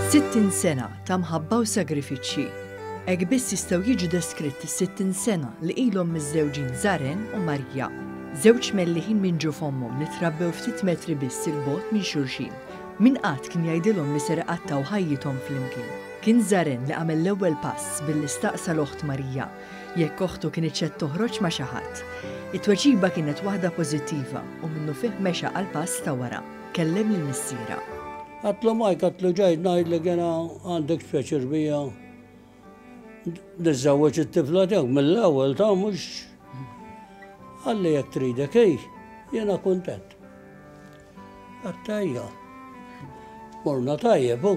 60 sena ta' mħabba u sagrifiċċji. Hekk biss jistgħu jiġu deskritti 60 sena li ilhom miż-żewġin Zaren u Marija. Żewġ mellieħin minn ġu f'ommhom li trabbew ftit metri biss il-bogħod minn xulxin. Min qatt kien jgħidilhom li ser qattaw ħajjithom flimkien. Kien Zaren li għamel l-ewwel pass billi staqsa l-oħt Marija jekk oħtu kien iċċed toħroġ ma' xi ħadd. It-tweġiba kienet waħda pożittiva u minnu fih mexa għal pass ta' wara. Kellem lill-missiera. Għatlu Majk, għatlu ġajd najd li għena għandek pjaċir bija. Nizzawweċ it-tifla tiegħek mill-ewwel ta' mhux għalli jekk tridek jena kuntent. Għattajja. Morna tajjeb hu.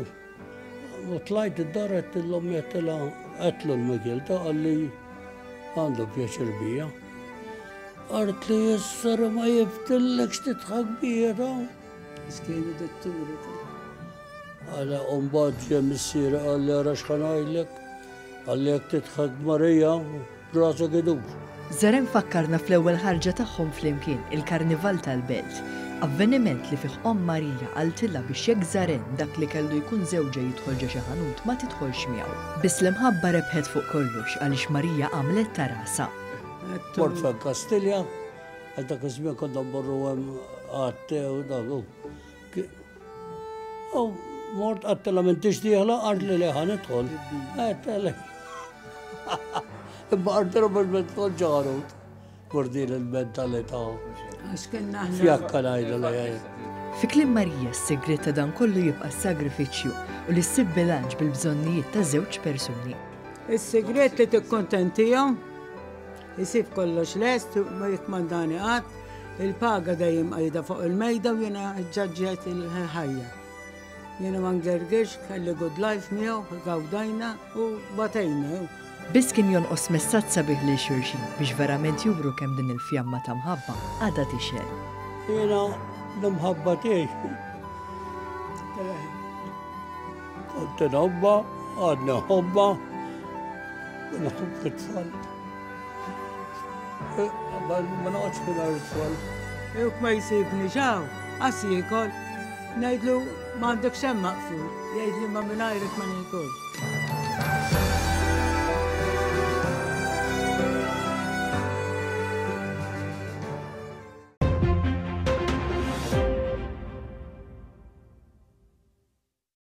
U tlajt id-dar għet l-om jettila għetlu l-Mikil ta' għalli għandu pjaċir bija. Għart li jessar ma jibtillek xtitħak bija ta' Iskejni d-turi ta' għala umbad ġem s-sira għalli raxħan għajlek, għalli għak titħak Marija, brasa għidur. Zaren fakkarna fl-ewwel ħarġa tagħhom flimkien il-Karnival tal-Belt, avveniment li fih Marija għaltilla biex jekk Zaren dak li kellu jkun żewġa jidħol ġa xi ħanut ma tidħolx miegħu. Biss l-imħabba rebħet fuq kollox għaliex Marija għamlet ta' rasa. Mort fa' Kastilja, għadda kizmija konna borru għem għatte u dagu. Mort għattela minn tixdiħla għart li leħan itħol. Għattela. Imma għartela minn itħol ġarut. Mordin il-mentalità. Għaxkenna ħna. Fjakka najda li Fi kliem Marija s-segret ta' dan kollu jibqa' sagrifiċċju u li ssib bilanċ bil-bżonnijiet ta' żewġ persuni. Is-segret li tikkontentihom, isib kollox lest, ma jikmandani qatt, il-paga dejjem qajda fuq il-mejda u jiena ġġaġġet il-ħajja. Jiena ma ngergirx, kelli good life miegħu, gawdajna u batejna. Biss kien jonqos messaġġ sabiħ li xulxin biex verament jubru kemm din il-fjamma ta' mħabba għadha tixel. Jiena l-mħabba tiegħi. Kont nħobba, għadna ħobba, nħobb it-tfal. Ma noqgħodx mingħajr it-tfal. Juk ma jsibni ġaw, għas jiekol, ngħidlu m'għandek xemm maqful, jgħidli ma mingħajrek ma nikol.